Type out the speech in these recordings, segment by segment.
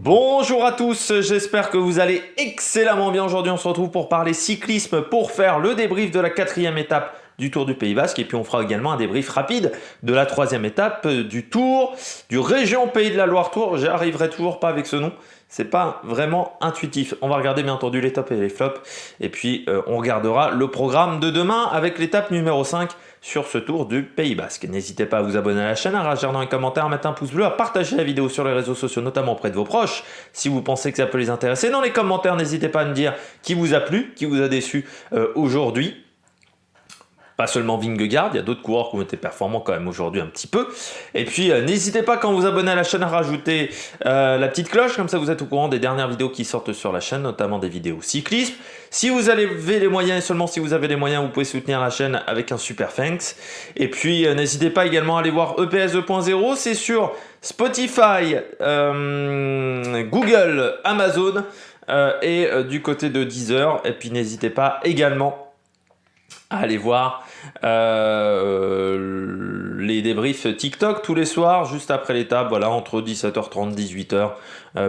Bonjour à tous, j'espère que vous allez excellemment bien. Aujourd'hui on se retrouve pour parler cyclisme, pour faire le débrief de la 4e étape du Tour du Pays Basque et puis on fera également un débrief rapide de la 3e étape du Tour du Région Pays de la Loire Tour. J'arriverai toujours pas avec ce nom, c'est pas vraiment intuitif. On va regarder bien entendu les tops et les flops et puis on regardera le programme de demain avec l'étape numéro 5 sur ce Tour du Pays Basque. N'hésitez pas à vous abonner à la chaîne, à réagir dans les commentaires, à mettre un pouce bleu, à partager la vidéo sur les réseaux sociaux, notamment auprès de vos proches, si vous pensez que ça peut les intéresser. Dans les commentaires, n'hésitez pas à me dire qui vous a plu, qui vous a déçu aujourd'hui. Pas seulement Vingegaard, il y a d'autres coureurs qui ont été performants quand même aujourd'hui un petit peu. Et puis n'hésitez pas quand vous abonnez à la chaîne à rajouter la petite cloche, comme ça vous êtes au courant des dernières vidéos qui sortent sur la chaîne, notamment des vidéos cyclisme. Si vous avez les moyens, et seulement si vous avez les moyens, vous pouvez soutenir la chaîne avec un super thanks. Et puis n'hésitez pas également à aller voir EPS 2.0, c'est sur Spotify, Google, Amazon et du côté de Deezer. Et puis n'hésitez pas également à aller voir les débriefs TikTok tous les soirs, juste après l'étape, voilà, entre 17h30 et 18h,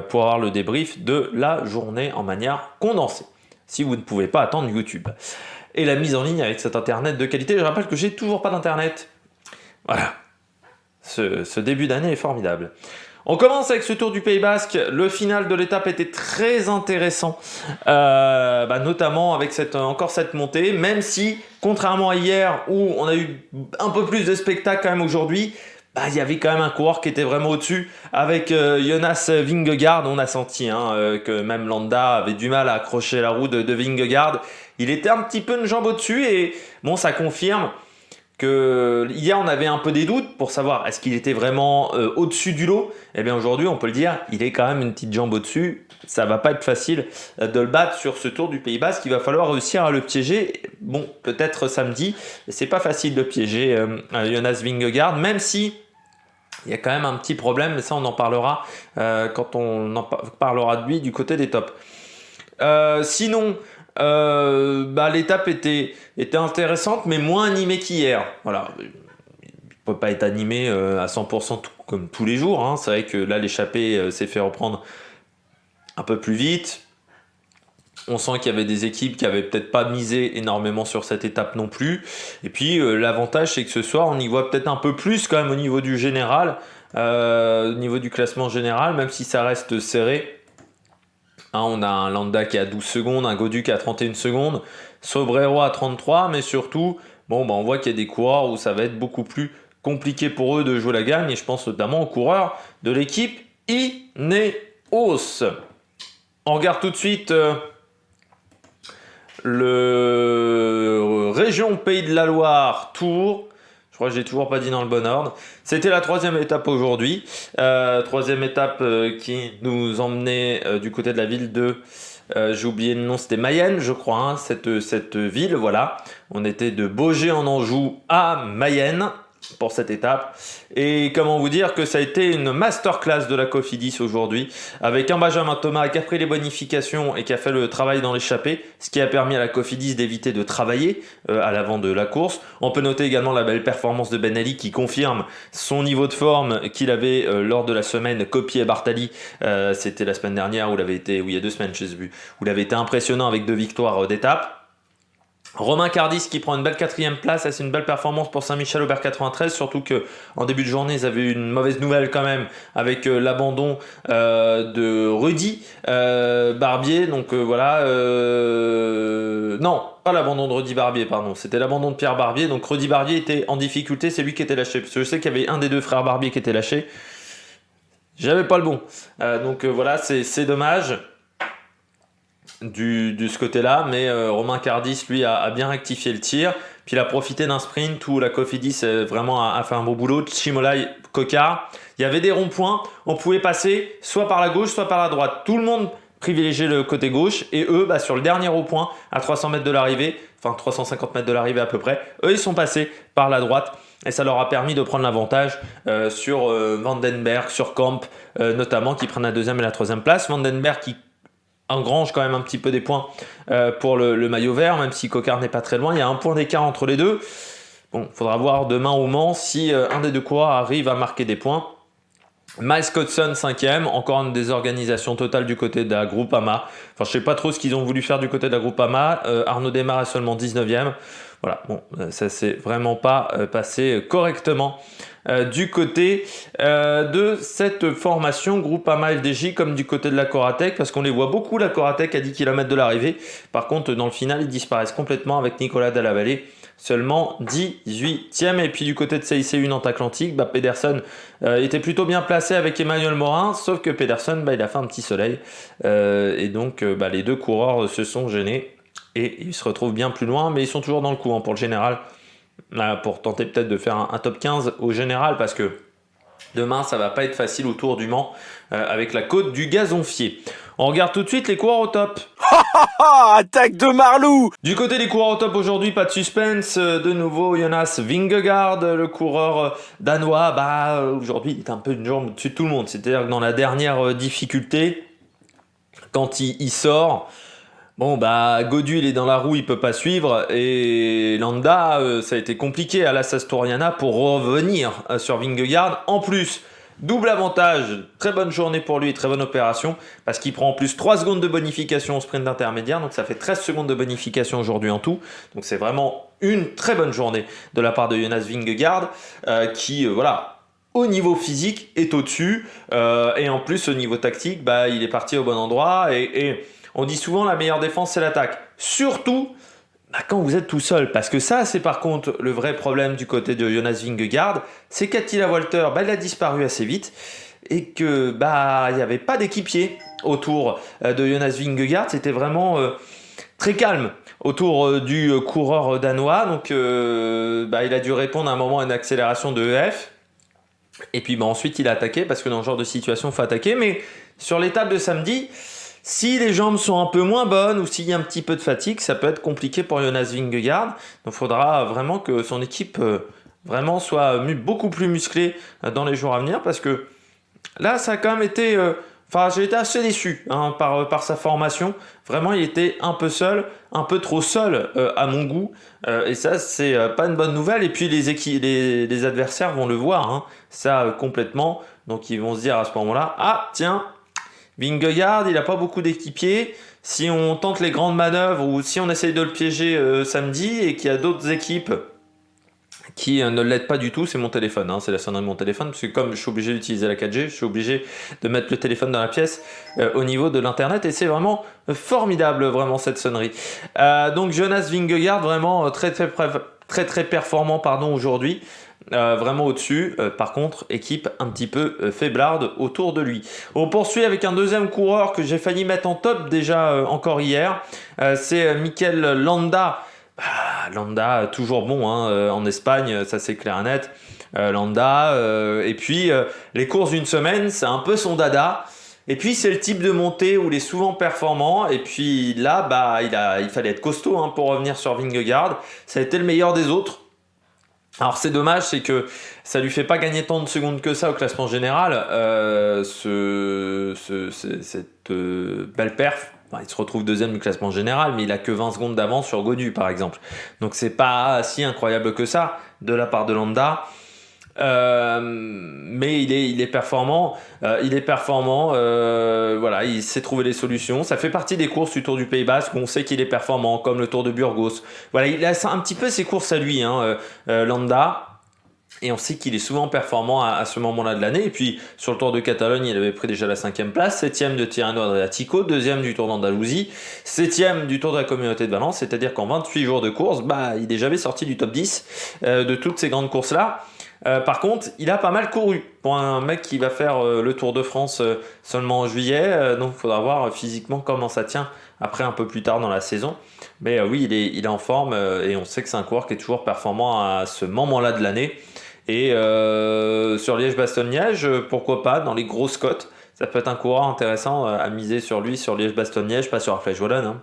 pour avoir le débrief de la journée en manière condensée, si vous ne pouvez pas attendre YouTube. Et la mise en ligne avec cet internet de qualité, je rappelle que j'ai toujours pas d'internet. Voilà, ce début d'année est formidable. On commence avec ce Tour du Pays Basque. Le final de l'étape était très intéressant, notamment avec encore cette montée, même si, contrairement à hier où on a eu un peu plus de spectacle quand même aujourd'hui, il y avait quand même un coureur qui était vraiment au-dessus avec Jonas Vingegaard. On a senti que même Landa avait du mal à accrocher la roue de Vingegaard. Il était un petit peu une jambe au-dessus et bon, ça confirme que hier on avait un peu des doutes pour savoir est-ce qu'il était vraiment au-dessus du lot. Eh bien aujourd'hui on peut le dire, il est quand même une petite jambe au-dessus. Ça va pas être facile de le battre sur ce Tour du Pays Basque. Il va falloir réussir à le piéger. Bon, peut-être samedi, c'est pas facile de piéger Jonas Vingegaard, même si il y a quand même un petit problème, mais ça on en parlera quand on en parlera de lui du côté des tops. Sinon, l'étape était intéressante, mais moins animée qu'hier. Voilà, il ne peut pas être animé à 100% comme tous les jours. Hein. C'est vrai que là, l'échappée s'est fait reprendre un peu plus vite. On sent qu'il y avait des équipes qui n'avaient peut-être pas misé énormément sur cette étape non plus. Et puis, l'avantage, c'est que ce soir, on y voit peut-être un peu plus quand même au niveau du général, au niveau du classement général, même si ça reste serré. On a un Landa qui est à 12 secondes, un Gaudu qui est à 31 secondes, Sobrero à 33, mais surtout, on voit qu'il y a des coureurs où ça va être beaucoup plus compliqué pour eux de jouer la gagne, et je pense notamment aux coureurs de l'équipe Ineos. On regarde tout de suite le Région Pays de la Loire Tour. Je crois que j'ai toujours pas dit dans le bon ordre. C'était la 3e étape aujourd'hui. 3e étape qui nous emmenait du côté de la ville de... j'ai oublié le nom, c'était Mayenne, je crois, cette ville, voilà. On était de Baugé en Anjou à Mayenne pour cette étape. Et comment vous dire que ça a été une masterclass de la Cofidis aujourd'hui, avec un Benjamin Thomas qui a pris les bonifications et qui a fait le travail dans l'échappée, ce qui a permis à la Cofidis d'éviter de travailler à l'avant de la course. On peut noter également la belle performance de Ben Ali qui confirme son niveau de forme qu'il avait lors de la semaine copié Bartali. C'était la semaine dernière où il avait été, il y a 2 semaines, je sais plus, où il avait été impressionnant avec 2 victoires d'étape. Romain Cardis qui prend une belle 4e place, c'est une belle performance pour Saint-Michel-Aubert 93, surtout que en début de journée ils avaient eu une mauvaise nouvelle quand même avec l'abandon de Rudy Barbier, donc voilà, non, pas l'abandon de Rudy Barbier, pardon, c'était l'abandon de Pierre Barbier, donc Rudy Barbier était en difficulté, c'est lui qui était lâché, parce que je sais qu'il y avait un des 2 frères Barbier qui était lâché, j'avais pas le bon, donc voilà, c'est dommage. De ce côté-là, mais Romain Cardis, lui, a bien rectifié le tir. Puis il a profité d'un sprint où la Cofidis vraiment a fait un beau boulot. Chimolai, Cocard. Il y avait des ronds-points. On pouvait passer soit par la gauche, soit par la droite. Tout le monde privilégiait le côté gauche. Et eux, sur le dernier rond-point, à 300 mètres de l'arrivée, enfin 350 mètres de l'arrivée à peu près, eux, ils sont passés par la droite. Et ça leur a permis de prendre l'avantage sur Vandenberg, sur Camp, notamment, qui prennent la 2e et la 3e place. Vandenberg qui engrange quand même un petit peu des points pour le maillot vert, même si Cocard n'est pas très loin. Il y a un point d'écart entre les deux. Bon, il faudra voir demain au Mans si un des 2 coureurs arrive à marquer des points. Miles Cotson 5e, encore une désorganisation totale du côté de la Groupama. Enfin, je sais pas trop ce qu'ils ont voulu faire du côté de la Groupama. Arnaud Démare est seulement 19e. Voilà, bon, ça s'est vraiment pas passé correctement du côté de cette formation Groupama FDJ comme du côté de la Coratec, parce qu'on les voit beaucoup, la Coratec à 10 km de l'arrivée. Par contre, dans le final, ils disparaissent complètement avec Nicolas Dallavallée. Seulement 18e. Et puis du côté de CIC1 Nantes Atlantique, Pedersen était plutôt bien placé avec Emmanuel Morin, sauf que Pedersen, il a fait un petit soleil. Et donc les deux coureurs se sont gênés et ils se retrouvent bien plus loin, mais ils sont toujours dans le coup pour le général, pour tenter peut-être de faire un top 15 au général, parce que demain, ça va pas être facile au Tour du Mans avec la côte du Gazonfier. On regarde tout de suite les coureurs au top. Attaque de Marlou! Du côté des coureurs au top aujourd'hui, pas de suspense. De nouveau, Jonas Vingegaard, le coureur danois. Aujourd'hui, il est un peu une jambe au-dessus de tout le monde. C'est-à-dire que dans la dernière difficulté, quand il sort, Gaudu, il est dans la roue, il peut pas suivre. Et Landa, ça a été compliqué à la Sastoriana pour revenir sur Vingegaard. En plus, double avantage, très bonne journée pour lui, très bonne opération, parce qu'il prend en plus 3 secondes de bonification au sprint intermédiaire, donc ça fait 13 secondes de bonification aujourd'hui en tout. Donc c'est vraiment une très bonne journée de la part de Jonas Vingegaard, qui, au niveau physique, est au-dessus, et en plus au niveau tactique, il est parti au bon endroit, et on dit souvent la meilleure défense c'est l'attaque. Surtout quand vous êtes tout seul, parce que ça c'est par contre le vrai problème du côté de Jonas Vingegaard, c'est qu'Attila Walter, il a disparu assez vite et que il n'y avait pas d'équipier autour de Jonas Vingegaard, c'était vraiment très calme autour du coureur danois, donc il a dû répondre à un moment à une accélération de EF, et puis ensuite il a attaqué, parce que dans ce genre de situation il faut attaquer, mais sur l'étape de samedi, si les jambes sont un peu moins bonnes ou s'il y a un petit peu de fatigue, ça peut être compliqué pour Jonas Vingegaard. Donc il faudra vraiment que son équipe vraiment soit beaucoup plus musclée dans les jours à venir, parce que là ça a quand même été... j'ai été assez déçu par sa formation. Vraiment, il était un peu seul, un peu trop seul à mon goût. Et ça, c'est pas une bonne nouvelle. Et puis les adversaires vont le voir, ça complètement. Donc ils vont se dire à ce moment-là, ah tiens, Vingegaard, il n'a pas beaucoup d'équipiers. Si on tente les grandes manœuvres ou si on essaye de le piéger samedi et qu'il y a d'autres équipes qui ne l'aident pas du tout, c'est mon téléphone, c'est la sonnerie de mon téléphone, parce que comme je suis obligé d'utiliser la 4G, je suis obligé de mettre le téléphone dans la pièce au niveau de l'internet, et c'est vraiment formidable, vraiment, cette sonnerie. Donc Jonas Vingegaard, vraiment très performant aujourd'hui. Vraiment au-dessus. Par contre, équipe un petit peu faiblarde autour de lui. On poursuit avec un deuxième coureur que j'ai failli mettre en top déjà encore hier. C'est Mikel Landa. Landa, toujours bon en Espagne, ça c'est clair et net. Landa, et puis les courses d'une semaine, c'est un peu son dada. Et puis c'est le type de montée où il est souvent performant. Et puis là, il fallait être costaud pour revenir sur Vingegaard. Ça a été le meilleur des autres. Alors c'est dommage, c'est que ça lui fait pas gagner tant de secondes que ça au classement général, cette belle perf. Il se retrouve deuxième du classement général, mais il a que 20 secondes d'avance sur Gaudu par exemple. Donc c'est pas si incroyable que ça de la part de Landa. Mais il est performant, il sait trouver les solutions. Ça fait partie des courses du Tour du Pays Basque où on sait qu'il est performant, comme le Tour de Burgos. Voilà, il a un petit peu ses courses à lui, Landa. Et on sait qu'il est souvent performant à ce moment-là de l'année. Et puis sur le Tour de Catalogne, il avait pris déjà la 5e place, 7e de Tirreno Adriatico, 2e du Tour d'Andalousie, 7e du Tour de la Communauté de Valence. C'est-à-dire qu'en 28 jours de course, il n'est jamais sorti du top 10 de toutes ces grandes courses-là. Par contre, il a pas mal couru pour un mec qui va faire le Tour de France seulement en juillet. Donc il faudra voir physiquement comment ça tient après un peu plus tard dans la saison. Mais oui, il est en forme et on sait que c'est un coureur qui est toujours performant à ce moment-là de l'année. Et sur Liège-Bastogne-Liège, pourquoi pas, dans les grosses cotes. Ça peut être un coureur intéressant à miser sur lui, sur Liège-Bastogne-Liège, pas sur Arflèche-Wallonne,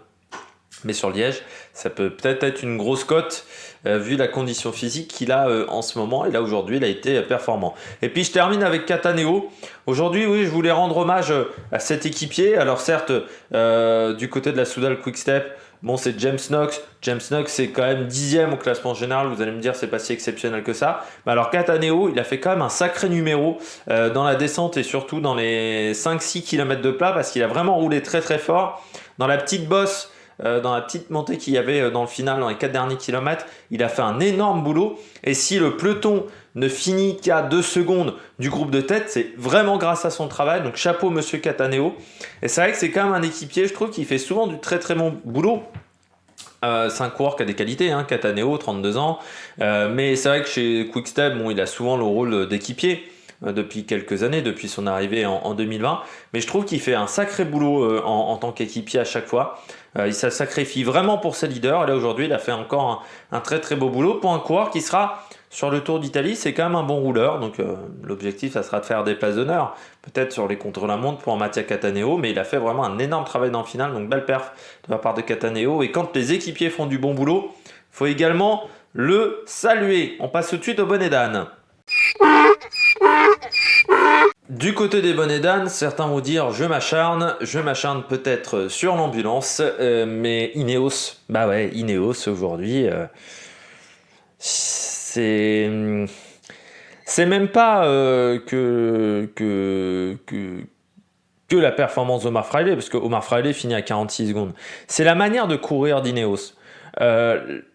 mais sur Liège. Ça peut peut-être être une grosse cote vu la condition physique qu'il a en ce moment. Et là, aujourd'hui, il a été performant. Et puis, je termine avec Cataneo. Aujourd'hui, oui, je voulais rendre hommage à cet équipier. Alors, certes, du côté de la Soudal Quick-Step, Bon, c'est James Knox. James Knox, c'est quand même 10e au classement général. Vous allez me dire, c'est pas si exceptionnel que ça. Mais alors, Cataneo, il a fait quand même un sacré numéro dans la descente et surtout dans les 5-6 km de plat parce qu'il a vraiment roulé très très fort. Dans la petite bosse, dans la petite montée qu'il y avait dans le final, dans les 4 derniers kilomètres, il a fait un énorme boulot. Et si le peloton ne finit qu'à 2 secondes du groupe de tête, c'est vraiment grâce à son travail. Donc chapeau monsieur Cataneo. Et c'est vrai que c'est quand même un équipier, je trouve, qui fait souvent du très très bon boulot. C'est un coureur qui a des qualités, hein, Cataneo, 32 ans. Mais c'est vrai que chez Quick-Step, bon, il a souvent le rôle d'équipier depuis quelques années, depuis son arrivée en 2020. Mais je trouve qu'il fait un sacré boulot en tant qu'équipier à chaque fois. Il se sacrifie vraiment pour ses leaders. Et là, aujourd'hui, il a fait encore un très très beau boulot pour un coureur qui sera sur le Tour d'Italie. C'est quand même un bon rouleur. Donc, l'objectif, ça sera de faire des places d'honneur. Peut-être sur les contre-la-montre pour Mattia Cataneo. Mais il a fait vraiment un énorme travail dans le final. Donc, belle perf de la part de Cataneo. Et quand les équipiers font du bon boulot, il faut également le saluer. On passe tout de suite au bonnet d'âne. Du côté des bonnets d'âne, certains vont dire je m'acharne peut-être sur l'ambulance, mais Ineos, bah ouais, Ineos aujourd'hui, c'est même pas que la performance d'Omar Fraile, parce que Omar Fraile finit à 46 secondes. C'est la manière de courir d'Ineos.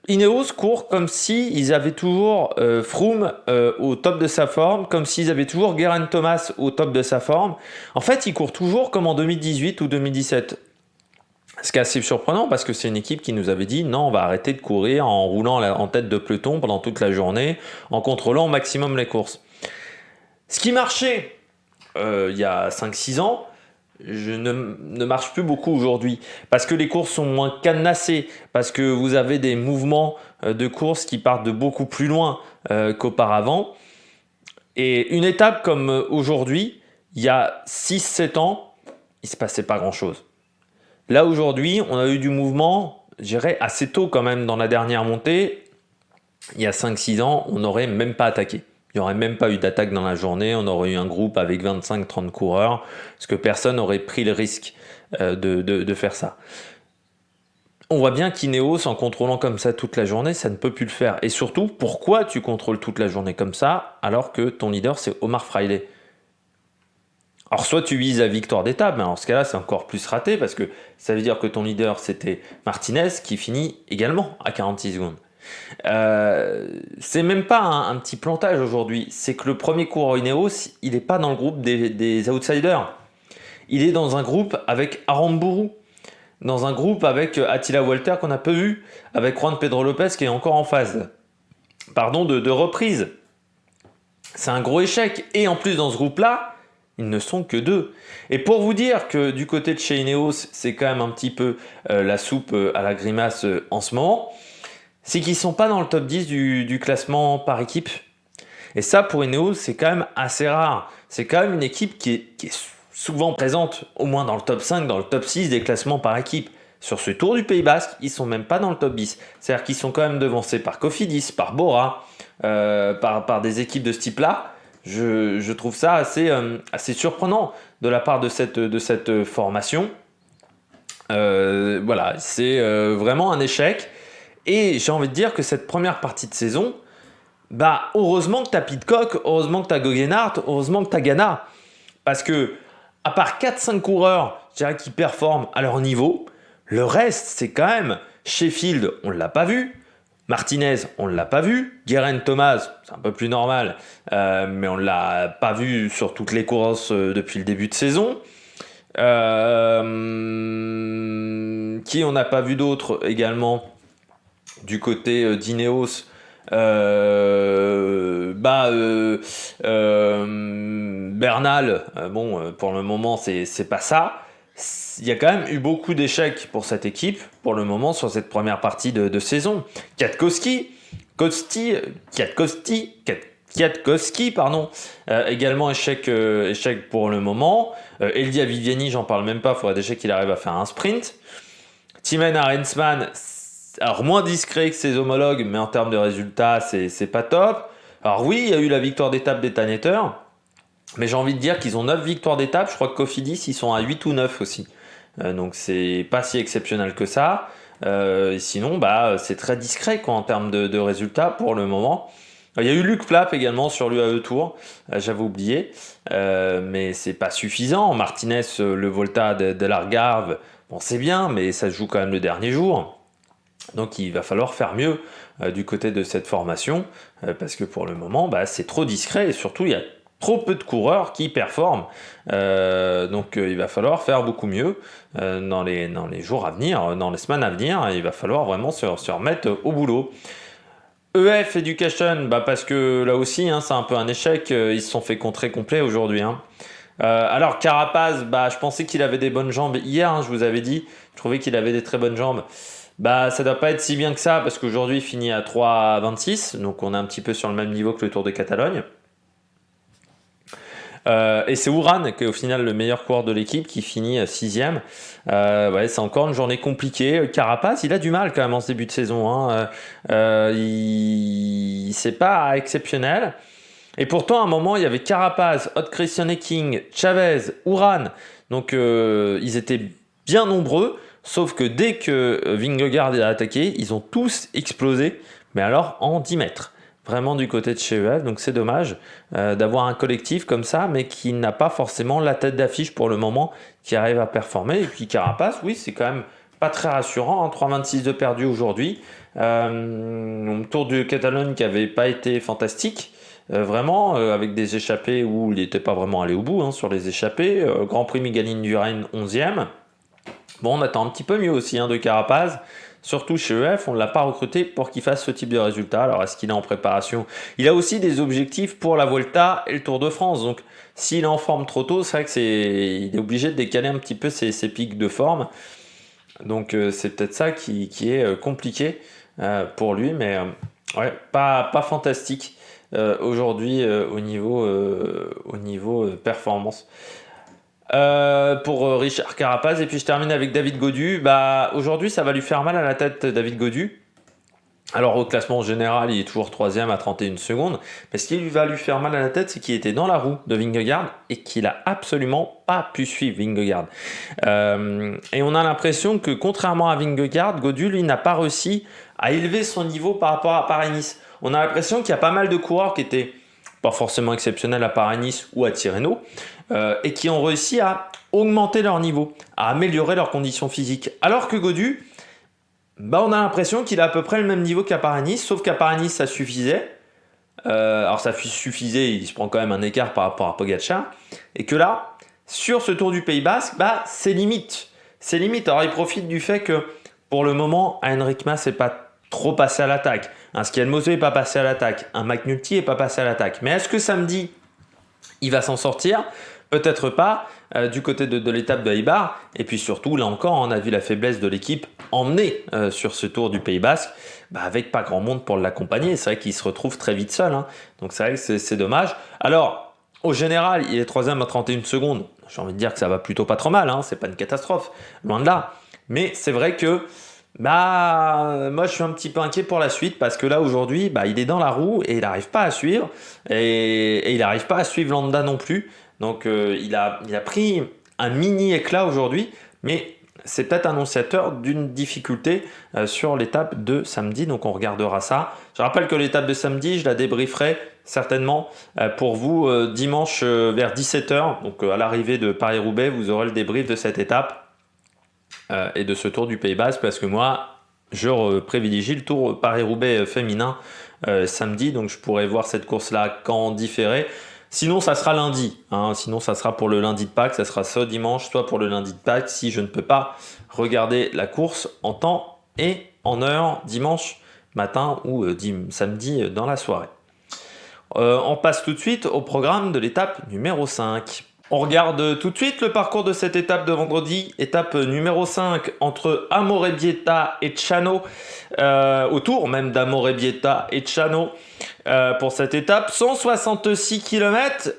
Ineos court comme s'ils avaient toujours Froome au top de sa forme, comme s'ils avaient toujours Geraint Thomas au top de sa forme. En fait, ils courent toujours comme en 2018 ou 2017. Ce qui est assez surprenant parce que c'est une équipe qui nous avait dit non, on va arrêter de courir en roulant en tête de peloton pendant toute la journée, en contrôlant au maximum les courses. Ce qui marchait il y a 5-6 ans, ne marche plus beaucoup aujourd'hui parce que les courses sont moins cadenassées, parce que vous avez des mouvements de course qui partent de beaucoup plus loin qu'auparavant. Et une étape comme aujourd'hui, il y a 6-7 ans, il ne se passait pas grand-chose. Là aujourd'hui, on a eu du mouvement, je dirais assez tôt quand même dans la dernière montée. Il y a 5-6 ans, on n'aurait même pas attaqué. Il n'y aurait même pas eu d'attaque dans la journée, on aurait eu un groupe avec 25-30 coureurs, parce que personne n'aurait pris le risque de faire ça. On voit bien qu'Ineos, en contrôlant comme ça toute la journée, ça ne peut plus le faire. Et surtout, pourquoi tu contrôles toute la journée comme ça, alors que ton leader, c'est Omar Fraile? Alors, soit tu vises la victoire d'étape, mais en ce cas-là, c'est encore plus raté, parce que ça veut dire que ton leader, c'était Martinez, qui finit également à 46 secondes. C'est même pas un petit plantage aujourd'hui, c'est que le premier coureur Ineos, il n'est pas dans le groupe des outsiders. Il est dans un groupe avec Aramburu, dans un groupe avec Attila Walter qu'on a peu vu, avec Juan Pedro Lopez qui est encore en phase de reprise. C'est un gros échec. Et en plus, dans ce groupe-là, ils ne sont que 2. Et pour vous dire que du côté de chez Ineos, c'est quand même un petit peu la soupe à la grimace en ce moment, c'est qu'ils ne sont pas dans le top 10 du classement par équipe. Et ça, pour Ineos, c'est quand même assez rare. C'est quand même une équipe qui est souvent présente, au moins dans le top 5, dans le top 6 des classements par équipe. Sur ce Tour du Pays Basque, ils ne sont même pas dans le top 10. C'est-à-dire qu'ils sont quand même devancés par Cofidis, par Bora, par des équipes de ce type-là. Je trouve ça assez surprenant de la part de cette formation. Voilà, c'est vraiment un échec. Et j'ai envie de dire que cette première partie de saison, bah heureusement que tu as Pidcock, heureusement que tu as Goggenhardt, heureusement que tu as Ganna. Parce que, à part 4-5 coureurs, je dirais, qui performent à leur niveau, le reste, c'est quand même Sheffield, on ne l'a pas vu. Martinez, on ne l'a pas vu. Geraint Thomas, c'est un peu plus normal, mais on ne l'a pas vu sur toutes les courses depuis le début de saison. Qui on n'a pas vu d'autres également du côté d'Ineos, Bernal, pour le moment c'est pas ça. Il y a quand même eu beaucoup d'échecs pour cette équipe pour le moment sur cette première partie de saison. Kwiatkowski, également échec pour le moment. Elia Viviani, j'en parle même pas, il faudrait déjà qu'il arrive à faire un sprint. Timen Arensman, alors moins discret que ses homologues, mais en termes de résultats, c'est pas top. Alors oui, il y a eu la victoire d'étape des Tanneter, mais j'ai envie de dire qu'ils ont 9 victoires d'étape. Je crois que Cofidis, ils sont à 8 ou 9 aussi. Donc c'est pas si exceptionnel que ça. Et sinon, c'est très discret quoi, en termes de résultats pour le moment. Il y a eu Luc Plapp également sur l'UAE Tour, j'avais oublié, mais c'est pas suffisant. Martinez, le Volta de l'Algarve, bon c'est bien, mais ça se joue quand même le dernier jour. Donc il va falloir faire mieux du côté de cette formation, parce que pour le moment, c'est trop discret et surtout il y a trop peu de coureurs qui performent. Donc il va falloir faire beaucoup mieux dans les jours à venir, dans les semaines à venir. Il va falloir vraiment se remettre au boulot. EF Education, parce que là aussi, c'est un peu un échec. Ils se sont fait contrer complet aujourd'hui. Alors Carapaz, je pensais qu'il avait des bonnes jambes hier. Je vous avais dit, je trouvais qu'il avait des très bonnes jambes. Ça doit pas être si bien que ça parce qu'aujourd'hui il finit à 3,26. Donc on est un petit peu sur le même niveau que le Tour de Catalogne. Et c'est Uran qui est au final le meilleur coureur de l'équipe qui finit 6ème. C'est encore une journée compliquée. Carapaz, il a du mal quand même en ce début de saison. C'est pas exceptionnel. Et pourtant, à un moment, il y avait Carapaz, Hot Christian King, Chavez, Uran. Donc, ils étaient bien nombreux. Sauf que dès que Vingegaard a attaqué, ils ont tous explosé. Mais alors, en 10 mètres. Vraiment du côté de chez EF, donc c'est dommage d'avoir un collectif comme ça, mais qui n'a pas forcément la tête d'affiche pour le moment, qui arrive à performer. Et puis Carapaz, oui, c'est quand même pas très rassurant, 3,26 de perdu aujourd'hui. Tour de Catalogne qui n'avait pas été fantastique, vraiment, avec des échappées où il n'était pas vraiment allé au bout sur les échappées. Grand Prix Migaline du Rhin, 11e. Bon, on attend un petit peu mieux aussi de Carapaz. Surtout chez EF, on ne l'a pas recruté pour qu'il fasse ce type de résultat. Alors, est-ce qu'il est en préparation ? Il a aussi des objectifs pour la Vuelta et le Tour de France. Donc, s'il est en forme trop tôt, c'est vrai qu'il est obligé de décaler un petit peu ses pics de forme. Donc, c'est peut-être ça qui est compliqué pour lui. Mais pas fantastique aujourd'hui au niveau performance. Pour Richard Carapaz. Et puis je termine avec David Gaudu. Aujourd'hui ça va lui faire mal à la tête, David Gaudu. Alors au classement général il est toujours 3ème à 31 secondes, mais ce qui va lui faire mal à la tête c'est qu'il était dans la roue de Vingegaard et qu'il a absolument pas pu suivre Vingegaard. Et on a l'impression que contrairement à Vingegaard, Gaudu lui n'a pas réussi à élever son niveau par rapport à Paris-Nice. On a l'impression qu'il y a pas mal de coureurs qui étaient pas forcément exceptionnels à Paris-Nice ou à Tirreno, et qui ont réussi à augmenter leur niveau, à améliorer leurs conditions physiques. Alors que Gaudu, on a l'impression qu'il a à peu près le même niveau qu'à Paris-Nice, sauf qu'à Paris-Nice ça suffisait. Alors ça suffisait, il se prend quand même un écart par rapport à Pogacar, et que là, sur ce Tour du Pays Basque, c'est limite. C'est limite. Alors il profite du fait que pour le moment, Henrik Mas n'est pas trop passé à l'attaque. Un Skian Moseux n'est pas passé à l'attaque. Un McNulty n'est pas passé à l'attaque. Mais est-ce que samedi, il va s'en sortir ? Peut-être pas du côté de l'étape de Eibar. Et puis surtout, là encore, on a vu la faiblesse de l'équipe emmenée sur ce Tour du Pays Basque, avec pas grand monde pour l'accompagner. C'est vrai qu'il se retrouve très vite seul. Donc c'est vrai que c'est dommage. Alors, au général, il est 3ème à 31 secondes. J'ai envie de dire que ça va plutôt pas trop mal. C'est pas une catastrophe. Loin de là. Mais c'est vrai que moi je suis un petit peu inquiet pour la suite parce que là aujourd'hui il est dans la roue et il n'arrive pas à suivre et il n'arrive pas à suivre Landa non plus, donc il a pris un mini éclat aujourd'hui, mais c'est peut-être annonciateur d'une difficulté sur l'étape de samedi, donc on regardera ça. Je rappelle que l'étape de samedi je la débrieferai certainement pour vous dimanche vers 17h, donc à l'arrivée de Paris-Roubaix vous aurez le débrief de cette étape et de ce Tour du Pays Basque, parce que moi je privilégie le Tour Paris-Roubaix féminin samedi, donc je pourrais voir cette course là qu'en différé. Sinon ça sera lundi, sinon ça sera pour le lundi de Pâques, ça sera soit dimanche soit pour le lundi de Pâques si je ne peux pas regarder la course en temps et en heure dimanche matin ou samedi dans la soirée. On passe tout de suite au programme de l'étape numéro 5. On regarde tout de suite le parcours de cette étape de vendredi, étape numéro 5 entre Amorebieta et Tchano, autour même d'Amorebieta et Tchano pour cette étape. 166 km.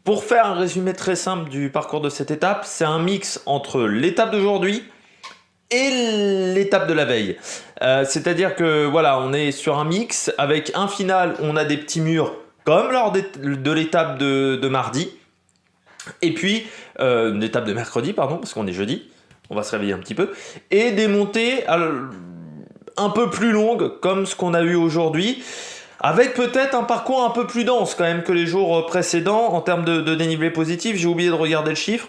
Pour faire un résumé très simple du parcours de cette étape, c'est un mix entre l'étape d'aujourd'hui et l'étape de la veille. C'est-à-dire que voilà, on est sur un mix avec un final, on a des petits murs comme lors de l'étape de mardi. Et puis, une étape de mercredi, pardon, parce qu'on est jeudi. on va se réveiller un petit peu, et des montées un peu plus longues, comme ce qu'on a eu aujourd'hui, avec peut-être un parcours un peu plus dense quand même que les jours précédents en termes de dénivelé positif. J'ai oublié de regarder le chiffre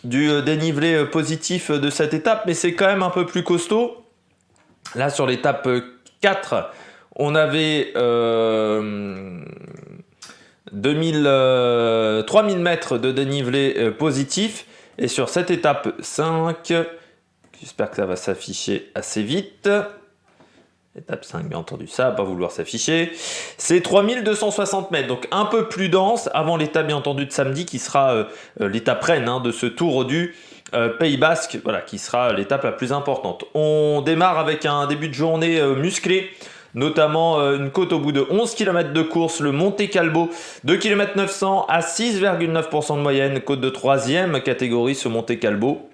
du dénivelé positif de cette étape, mais c'est quand même un peu plus costaud. Là, sur l'étape 4, on avait 3000 mètres de dénivelé positif. Et sur cette étape 5, j'espère que ça va s'afficher assez vite. Étape 5, bien entendu, ça va pas vouloir s'afficher. C'est 3260 mètres, donc un peu plus dense avant l'étape, bien entendu, de samedi, qui sera l'étape reine de ce Tour du Pays Basque, voilà, qui sera l'étape la plus importante. On démarre avec un début de journée musclé, notamment une côte au bout de 11 km de course, le Monte Calbo, 2 km 900 à 6,9% de moyenne, côte de 3e catégorie, ce Monte Calbo.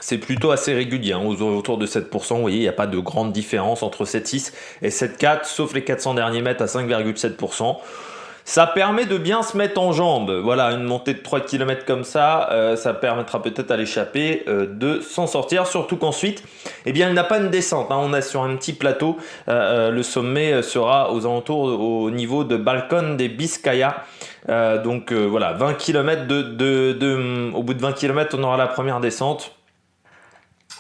C'est plutôt assez régulier, autour de 7%, vous voyez, il n'y a pas de grande différence entre 7,6 et 7,4, sauf les 400 derniers mètres à 5,7%. Ça permet de bien se mettre en jambes. Voilà, une montée de 3 km comme ça, ça permettra peut-être à l'échappée de s'en sortir. Surtout qu'ensuite, eh bien, il n'a pas une descente. On est sur un petit plateau. Le sommet sera aux alentours, au niveau de Balcón de Vizcaya. Donc voilà, 20 km au bout de 20 km, on aura la première descente.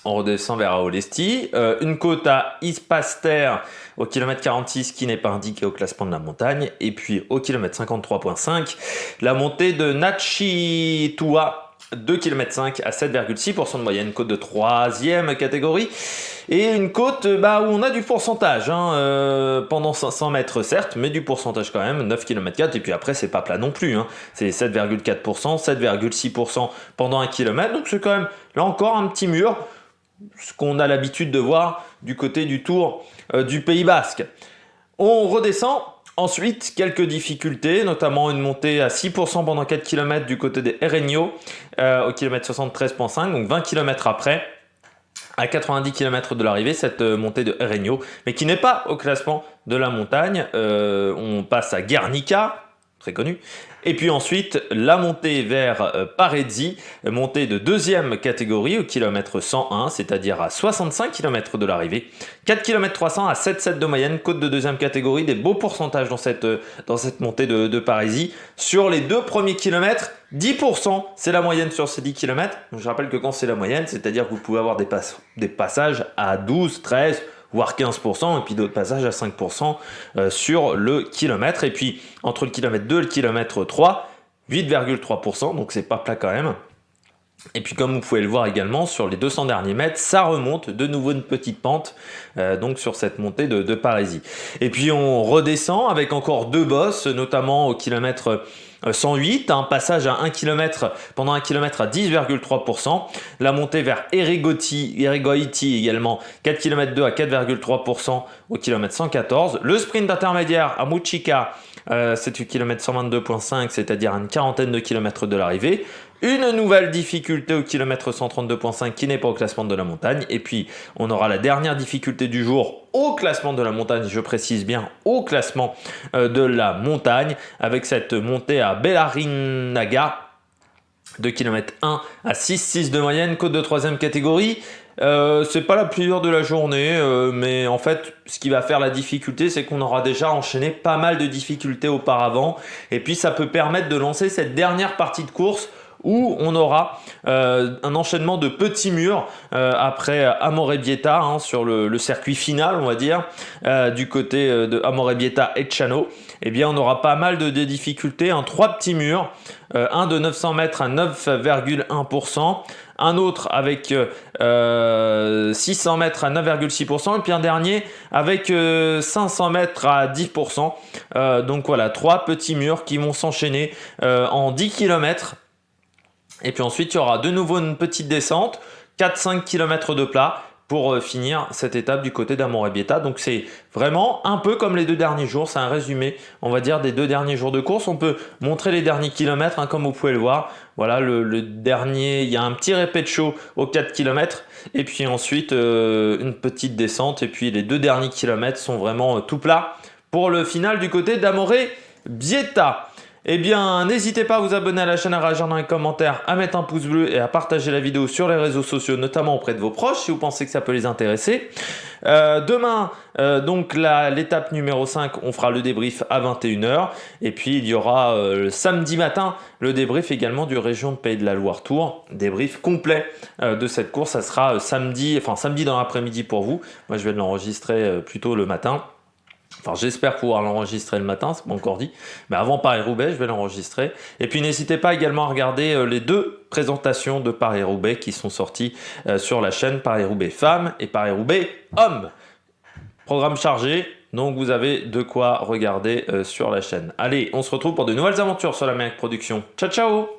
On redescend vers Aolesti. Une côte à Ispaster au kilomètre 46 qui n'est pas indiquée au classement de la montagne. Et puis au kilomètre 53,5, la montée de Nachitua, 2 km 5 à 7,6% de moyenne, côte de 3e catégorie. Et une côte où on a du pourcentage, pendant 500 mètres certes, mais du pourcentage quand même, 9 km 4. Et puis après, c'est pas plat non plus, c'est 7,4%, 7,6% pendant 1 km. Donc c'est quand même, là encore, un petit mur, ce qu'on a l'habitude de voir du côté du Tour du Pays Basque. On redescend. Ensuite, quelques difficultés, notamment une montée à 6% pendant 4 km du côté des Ereño, au kilomètre 73,5, donc 20 km après, à 90 km de l'arrivée, cette montée de Ereño, mais qui n'est pas au classement de la montagne. On passe à Guernica, très connu. Et puis ensuite, la montée vers Parezzi, montée de 2e catégorie au kilomètre 101, c'est-à-dire à 65 km de l'arrivée. 4 km 300 à 7,7 de moyenne, côte de 2e catégorie, des beaux pourcentages dans cette montée de Parezzi. Sur les 2 premiers kilomètres, 10%, c'est la moyenne sur ces 10 km. Donc je rappelle que quand c'est la moyenne, c'est-à-dire que vous pouvez avoir des passages à 12, 13, voire 15%, et puis d'autres passages à 5% sur le kilomètre. Et puis, entre le kilomètre 2 et le kilomètre 3, 8,3%, donc c'est pas plat quand même. Et puis comme vous pouvez le voir également, sur les 200 derniers mètres, ça remonte de nouveau une petite pente, donc sur cette montée de Parezzi. Et puis on redescend avec encore 2 bosses, notamment au kilomètre 108, un passage à 1 km pendant 1 km à 10,3%. La montée vers Erigoiti également, 4 km 2 à 4,3% au kilomètre 114. Le sprint intermédiaire à Mujica, c'est au kilomètre 122,5, c'est-à-dire à une quarantaine de kilomètres de l'arrivée. Une nouvelle difficulté au kilomètre 132,5 qui n'est pas au classement de la montagne. Et puis, on aura la dernière difficulté du jour au classement de la montagne, je précise bien au classement de la montagne, avec cette montée à Bellarinaga, 2 km 1 à 6,6 de moyenne, côte de 3e catégorie. C'est pas la plus dure de la journée, mais en fait, ce qui va faire la difficulté, c'est qu'on aura déjà enchaîné pas mal de difficultés auparavant. Et puis, ça peut permettre de lancer cette dernière partie de course où on aura un enchaînement de petits murs après Amorebieta, sur le circuit final, on va dire, du côté de Amorebieta et Chano. Eh bien, on aura pas mal de difficultés, 3 petits murs, un de 900 mètres à 9,1%, un autre avec 600 mètres à 9,6%, et puis un dernier avec 500 mètres à 10%. Donc voilà, 3 petits murs qui vont s'enchaîner en 10 km. Et puis ensuite, il y aura de nouveau une petite descente, 4-5 km de plat pour finir cette étape du côté d'Amorebieta. Donc c'est vraiment un peu comme les 2 derniers jours, c'est un résumé, on va dire, des 2 derniers jours de course. On peut montrer les derniers kilomètres, comme vous pouvez le voir. Voilà, le dernier, il y a un petit répétition aux 4 km, et puis ensuite une petite descente, et puis les 2 derniers kilomètres sont vraiment tout plats pour le final du côté d'Amorebieta. Eh bien, n'hésitez pas à vous abonner à la chaîne, à réagir dans les commentaires, à mettre un pouce bleu et à partager la vidéo sur les réseaux sociaux, notamment auprès de vos proches, si vous pensez que ça peut les intéresser. Demain, donc l'étape numéro 5, on fera le débrief à 21h. Et puis, il y aura samedi matin, le débrief également du Région de Pays de la Loire Tour. Débrief complet de cette course. Ça sera samedi dans l'après-midi pour vous. Moi, je vais l'enregistrer plutôt le matin. Enfin, j'espère pouvoir l'enregistrer le matin, c'est pas encore dit. Mais avant Paris-Roubaix, je vais l'enregistrer. Et puis, n'hésitez pas également à regarder les 2 présentations de Paris-Roubaix qui sont sorties sur la chaîne Paris-Roubaix Femmes et Paris-Roubaix Hommes. Programme chargé, donc vous avez de quoi regarder sur la chaîne. Allez, on se retrouve pour de nouvelles aventures sur l'Amérique Production. Ciao, ciao!